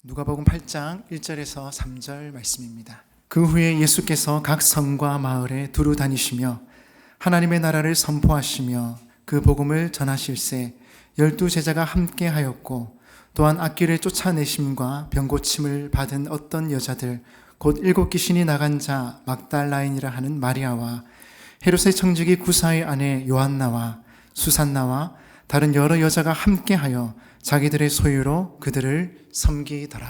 누가복음 8장 1절에서 3절 말씀입니다. 그 후에 예수께서 각 성과 마을에 두루 다니시며 하나님의 나라를 선포하시며 그 복음을 전하실새 12 제자가 함께 하였고, 또한 악귀를 쫓아내심과 병고침을 받은 어떤 여자들 곧 7 귀신이 나간 자 막달라인이라 하는 마리아와 헤롯의 청지기 구사의 아내 요한나와 수산나와 다른 여러 여자가 함께하여 자기들의 소유로 그들을 섬기더라.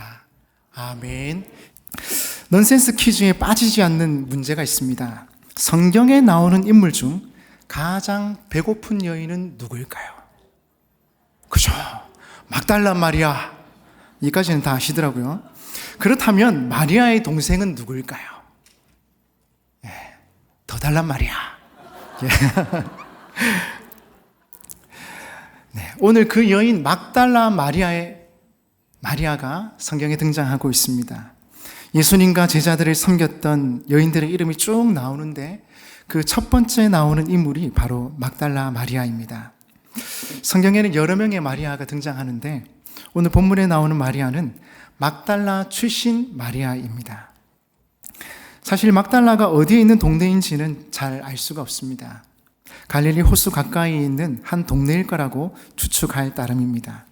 아멘. 넌센스 퀴즈에 빠지지 않는 문제가 있습니다. 성경에 나오는 인물 중 가장 배고픈 여인은 누구일까요? 그죠? 막달라 마리아. 이까지는 다 아시더라고요. 그렇다면 마리아의 동생은 누구일까요? 더 달란 마리아. 오늘 그 여인 막달라 마리아가 성경에 등장하고 있습니다. 예수님과 제자들을 섬겼던 여인들의 이름이 쭉 나오는데 그 첫 번째 나오는 인물이 바로 막달라 마리아입니다. 성경에는 여러 명의 마리아가 등장하는데 오늘 본문에 나오는 마리아는 막달라 출신 마리아입니다. 사실 막달라가 어디에 있는 동네인지는 잘 알 수가 없습니다. 갈릴리 호수 가까이 있는 한 동네일 거라고 추측할 따름입니다.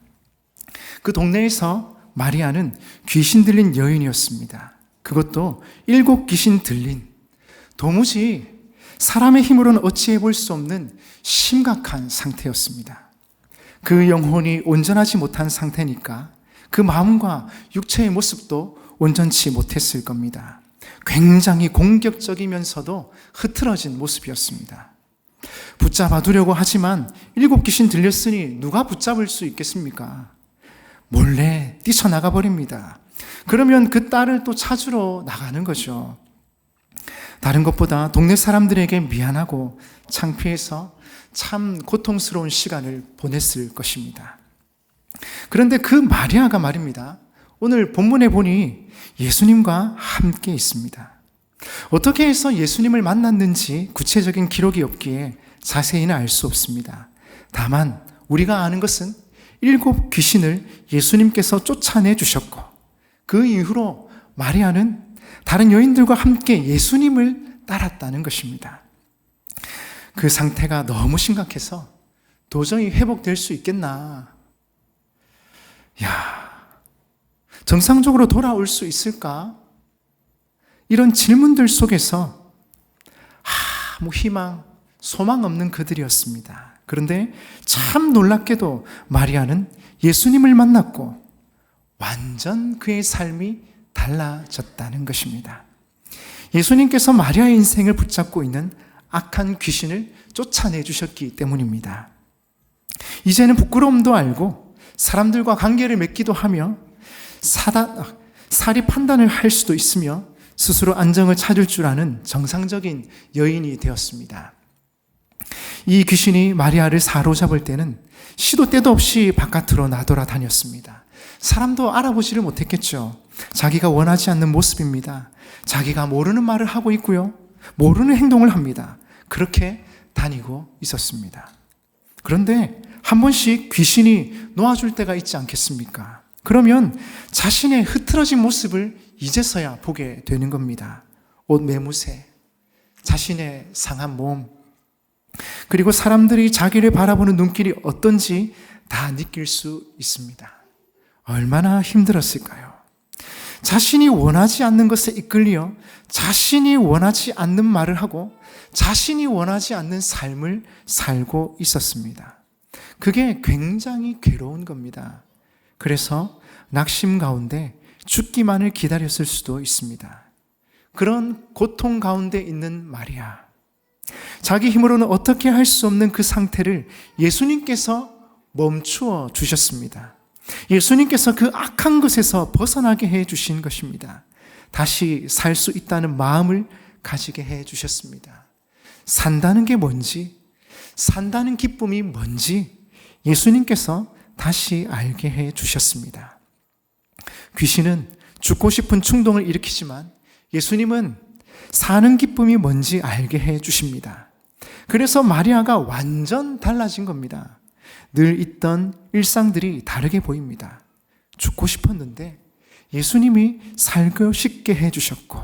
그 동네에서 마리아는 귀신 들린 여인이었습니다. 그것도 7 귀신 들린, 도무지 사람의 힘으로는 어찌해 볼 수 없는 심각한 상태였습니다. 그 영혼이 온전하지 못한 상태니까 그 마음과 육체의 모습도 온전치 못했을 겁니다. 굉장히 공격적이면서도 흐트러진 모습이었습니다. 붙잡아 두려고 하지만 7 귀신 들렸으니 누가 붙잡을 수 있겠습니까? 몰래 뛰쳐나가 버립니다. 그러면 그 딸을 또 찾으러 나가는 거죠. 다른 것보다 동네 사람들에게 미안하고 창피해서 참 고통스러운 시간을 보냈을 것입니다. 그런데 그 마리아가 말입니다, 오늘 본문에 보니 예수님과 함께 있습니다. 어떻게 해서 예수님을 만났는지 구체적인 기록이 없기에 자세히는 알 수 없습니다. 다만 우리가 아는 것은 7 귀신을 예수님께서 쫓아내 주셨고, 그 이후로 마리아는 다른 여인들과 함께 예수님을 따랐다는 것입니다. 그 상태가 너무 심각해서 도저히 회복될 수 있겠나? 정상적으로 돌아올 수 있을까? 이런 질문들 속에서 아무 희망, 소망 없는 그들이었습니다. 그런데 참 놀랍게도 마리아는 예수님을 만났고 완전 그의 삶이 달라졌다는 것입니다. 예수님께서 마리아의 인생을 붙잡고 있는 악한 귀신을 쫓아내 주셨기 때문입니다. 이제는 부끄러움도 알고 사람들과 관계를 맺기도 하며 사리 판단을 할 수도 있으며 스스로 안정을 찾을 줄 아는 정상적인 여인이 되었습니다. 이 귀신이 마리아를 사로잡을 때는 시도 때도 없이 바깥으로 나돌아다녔습니다. 사람도 알아보지를 못했겠죠. 자기가 원하지 않는 모습입니다. 자기가 모르는 말을 하고 있고요, 모르는 행동을 합니다. 그렇게 다니고 있었습니다. 그런데 한 번씩 귀신이 놓아줄 때가 있지 않겠습니까? 그러면 자신의 흐트러진 모습을 이제서야 보게 되는 겁니다. 옷 매무새, 자신의 상한 몸, 그리고 사람들이 자기를 바라보는 눈길이 어떤지 다 느낄 수 있습니다. 얼마나 힘들었을까요? 자신이 원하지 않는 것에 이끌려 자신이 원하지 않는 말을 하고 자신이 원하지 않는 삶을 살고 있었습니다. 그게 굉장히 괴로운 겁니다. 그래서 낙심 가운데 죽기만을 기다렸을 수도 있습니다. 그런 고통 가운데 있는 마리아, 자기 힘으로는 어떻게 할 수 없는 그 상태를 예수님께서 멈추어 주셨습니다. 예수님께서 그 악한 것에서 벗어나게 해 주신 것입니다. 다시 살 수 있다는 마음을 가지게 해 주셨습니다. 산다는 게 뭔지, 산다는 기쁨이 뭔지 예수님께서 다시 알게 해 주셨습니다. 귀신은 죽고 싶은 충동을 일으키지만 예수님은 사는 기쁨이 뭔지 알게 해 주십니다. 그래서 마리아가 완전 달라진 겁니다. 늘 있던 일상들이 다르게 보입니다. 죽고 싶었는데 예수님이 살고 싶게 해주셨고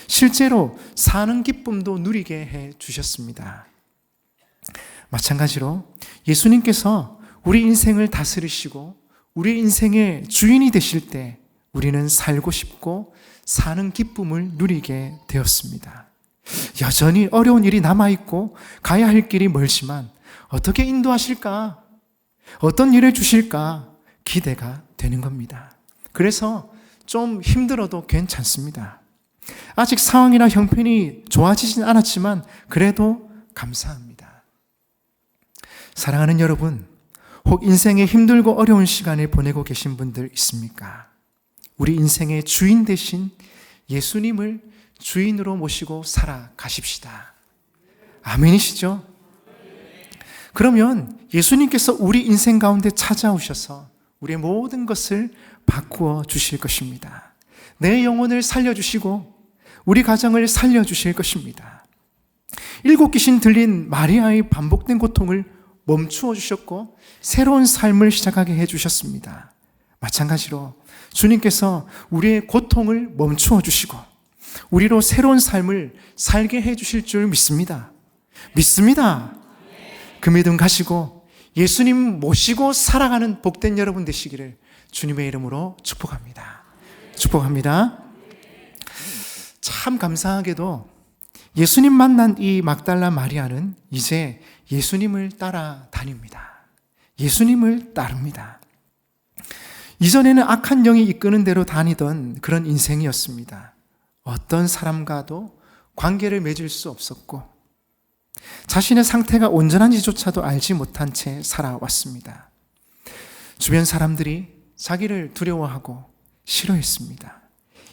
실제로 사는 기쁨도 누리게 해주셨습니다. 마찬가지로 예수님께서 우리 인생을 다스리시고 우리 인생의 주인이 되실 때 우리는 살고 싶고 사는 기쁨을 누리게 되었습니다. 여전히 어려운 일이 남아있고 가야 할 길이 멀지만 어떻게 인도하실까? 어떤 일을 주실까? 기대가 되는 겁니다. 그래서 좀 힘들어도 괜찮습니다. 아직 상황이나 형편이 좋아지진 않았지만 그래도 감사합니다. 사랑하는 여러분, 혹 인생에 힘들고 어려운 시간을 보내고 계신 분들 있습니까? 우리 인생의 주인 되신 예수님을 주인으로 모시고 살아가십시다. 아멘이시죠? 그러면 예수님께서 우리 인생 가운데 찾아오셔서 우리의 모든 것을 바꾸어 주실 것입니다. 내 영혼을 살려주시고 우리 가정을 살려주실 것입니다. 7 귀신 들린 마리아의 반복된 고통을 멈추어 주셨고 새로운 삶을 시작하게 해주셨습니다. 마찬가지로 주님께서 우리의 고통을 멈추어 주시고 우리로 새로운 삶을 살게 해주실 줄 믿습니다. 믿습니다. 그 믿음 가지고 예수님 모시고 살아가는 복된 여러분 되시기를 주님의 이름으로 축복합니다. 축복합니다. 참 감사하게도 예수님 만난 이 막달라 마리아는 이제 예수님을 따라다닙니다. 예수님을 따릅니다. 이전에는 악한 영이 이끄는 대로 다니던 그런 인생이었습니다. 어떤 사람과도 관계를 맺을 수 없었고 자신의 상태가 온전한지조차도 알지 못한 채 살아왔습니다. 주변 사람들이 자기를 두려워하고 싫어했습니다.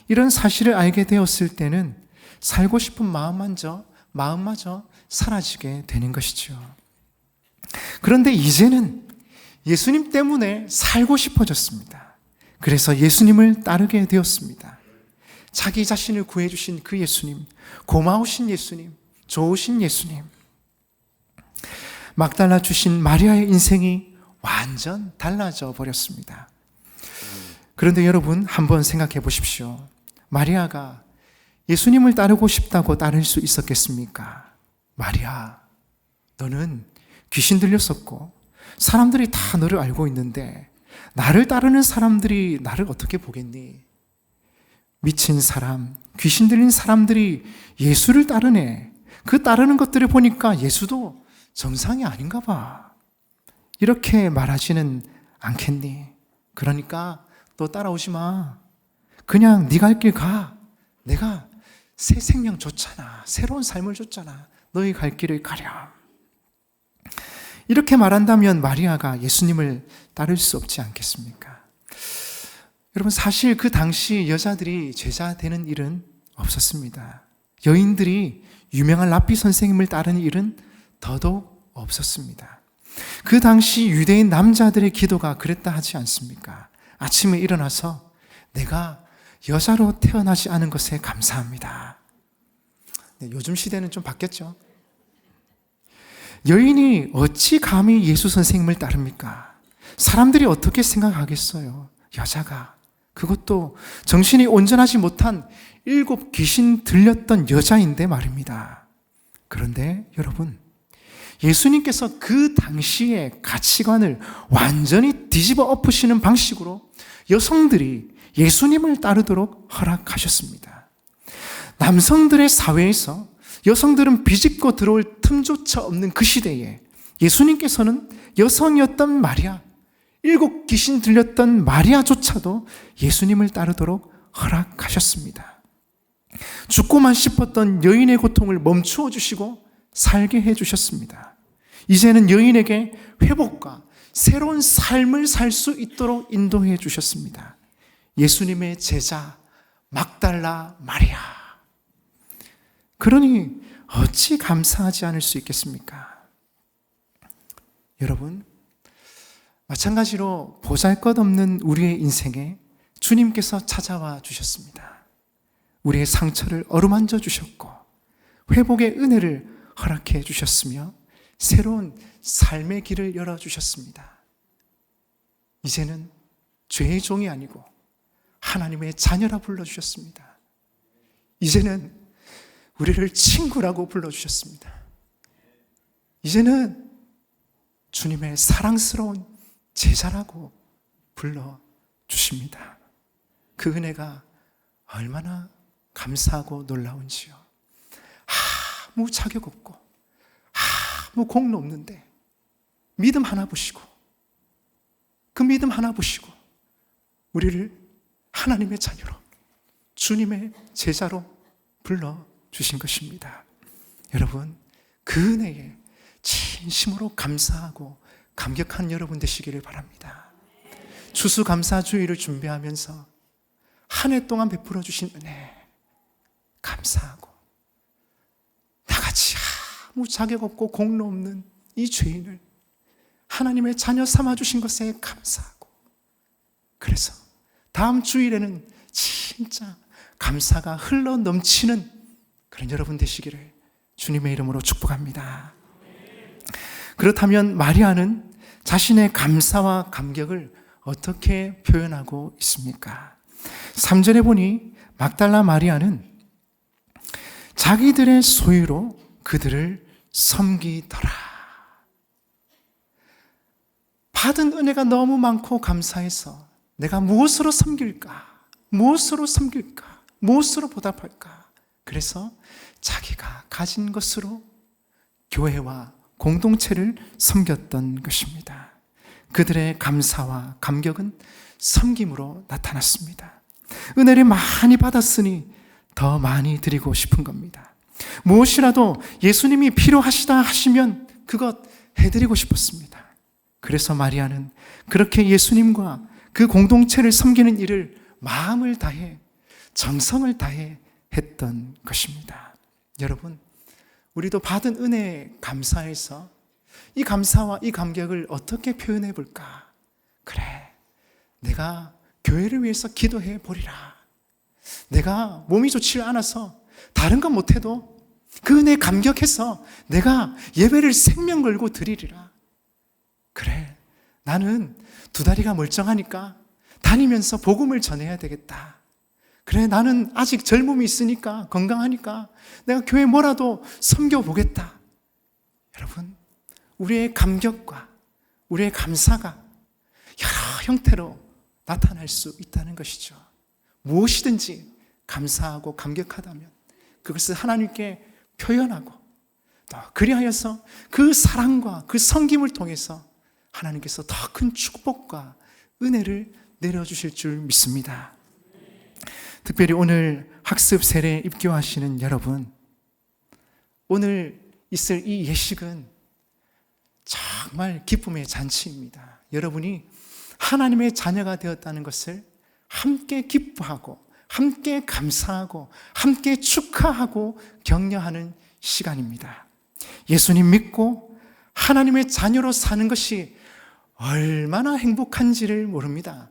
이런 사실을 알게 되었을 때는 살고 싶은 마음마저 사라지게 되는 것이죠. 그런데 이제는 예수님 때문에 살고 싶어졌습니다. 그래서 예수님을 따르게 되었습니다. 자기 자신을 구해주신 그 예수님, 고마우신 예수님, 좋으신 예수님. 막달라 주신 마리아의 인생이 완전 달라져 버렸습니다. 그런데 여러분 한번 생각해 보십시오. 마리아가 예수님을 따르고 싶다고 따를 수 있었겠습니까? 마리아, 너는 귀신 들렸었고 사람들이 다 너를 알고 있는데 나를 따르는 사람들이 나를 어떻게 보겠니? 미친 사람, 귀신 들린 사람들이 예수를 따르네. 그 따르는 것들을 보니까 예수도 정상이 아닌가 봐. 이렇게 말하지는 않겠니? 그러니까 너 따라오지 마. 그냥 네 갈 길 가. 내가 새 생명 줬잖아. 새로운 삶을 줬잖아. 너희 갈 길을 가렴. 이렇게 말한다면 마리아가 예수님을 따를 수 없지 않겠습니까? 여러분 사실 그 당시 여자들이 제자 되는 일은 없었습니다. 여인들이 유명한 랍비 선생님을 따르는 일은 더더욱 없었습니다. 그 당시 유대인 남자들의 기도가 그랬다 하지 않습니까? 아침에 일어나서 내가 여자로 태어나지 않은 것에 감사합니다. 네, 요즘 시대는 좀 바뀌었죠. 여인이 어찌 감히 예수 선생님을 따릅니까? 사람들이 어떻게 생각하겠어요? 여자가, 그것도 정신이 온전하지 못한 7 귀신 들렸던 여자인데 말입니다. 그런데 여러분, 예수님께서 그 당시의 가치관을 완전히 뒤집어 엎으시는 방식으로 여성들이 예수님을 따르도록 허락하셨습니다. 남성들의 사회에서 여성들은 비집고 들어올 틈조차 없는 그 시대에 예수님께서는 여성이었던 마리아, 7 귀신 들렸던 마리아조차도 예수님을 따르도록 허락하셨습니다. 죽고만 싶었던 여인의 고통을 멈추어 주시고 살게 해주셨습니다. 이제는 여인에게 회복과 새로운 삶을 살 수 있도록 인도해 주셨습니다. 예수님의 제자 막달라 마리아. 그러니 어찌 감사하지 않을 수 있겠습니까? 여러분, 마찬가지로 보잘것없는 우리의 인생에 주님께서 찾아와 주셨습니다. 우리의 상처를 어루만져 주셨고 회복의 은혜를 허락해 주셨으며 새로운 삶의 길을 열어주셨습니다. 이제는 죄의 종이 아니고 하나님의 자녀라 불러주셨습니다. 이제는 우리를 친구라고 불러주셨습니다. 이제는 주님의 사랑스러운 제자라고 불러주십니다. 그 은혜가 얼마나 감사하고 놀라운지요. 아무 자격 없고 아무 공로 없는데 믿음 하나 보시고, 그 믿음 하나 보시고 우리를 하나님의 자녀로, 주님의 제자로 불러주신 것입니다. 여러분, 그 은혜에 진심으로 감사하고 감격한 여러분 되시기를 바랍니다. 추수감사주의를 준비하면서 한 해 동안 베풀어 주신 은혜 감사하고, 나같이 아무 자격 없고 공로 없는 이 죄인을 하나님의 자녀 삼아주신 것에 감사하고, 그래서 다음 주일에는 진짜 감사가 흘러 넘치는 그런 여러분 되시기를 주님의 이름으로 축복합니다. 그렇다면 마리아는 자신의 감사와 감격을 어떻게 표현하고 있습니까? 3절에 보니 막달라 마리아는 자기들의 소유로 그들을 섬기더라. 받은 은혜가 너무 많고 감사해서 내가 무엇으로 섬길까? 무엇으로 섬길까? 무엇으로 보답할까? 그래서 자기가 가진 것으로 교회와 공동체를 섬겼던 것입니다. 그들의 감사와 감격은 섬김으로 나타났습니다. 은혜를 많이 받았으니 더 많이 드리고 싶은 겁니다. 무엇이라도 예수님이 필요하시다 하시면 그것 해드리고 싶었습니다. 그래서 마리아는 그렇게 예수님과 그 공동체를 섬기는 일을 마음을 다해, 정성을 다해 했던 것입니다. 여러분, 우리도 받은 은혜에 감사해서 이 감사와 이 감격을 어떻게 표현해 볼까? 그래, 내가 교회를 위해서 기도해 보리라. 내가 몸이 좋지 않아서 다른 건 못해도 그 은혜에 감격해서 내가 예배를 생명 걸고 드리리라. 그래, 나는 두 다리가 멀쩡하니까 다니면서 복음을 전해야 되겠다. 그래, 나는 아직 젊음이 있으니까, 건강하니까 내가 교회 뭐라도 섬겨보겠다. 여러분, 우리의 감격과 우리의 감사가 여러 형태로 나타날 수 있다는 것이죠. 무엇이든지 감사하고 감격하다면 그것을 하나님께 표현하고, 또 그리하여서 그 사랑과 그 섬김을 통해서 하나님께서 더 큰 축복과 은혜를 내려주실 줄 믿습니다. 특별히 오늘 학습 세례 입교하시는 여러분, 오늘 있을 이 예식은 정말 기쁨의 잔치입니다. 여러분이 하나님의 자녀가 되었다는 것을 함께 기뻐하고, 함께 감사하고, 함께 축하하고 격려하는 시간입니다. 예수님 믿고 하나님의 자녀로 사는 것이 얼마나 행복한지를 모릅니다.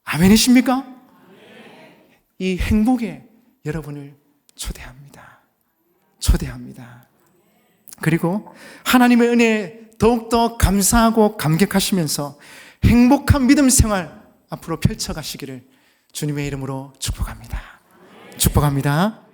아멘이십니까? 이 행복에 여러분을 초대합니다. 초대합니다. 그리고 하나님의 은혜에 더욱더 감사하고 감격하시면서 행복한 믿음 생활 앞으로 펼쳐가시기를 주님의 이름으로 축복합니다. 축복합니다.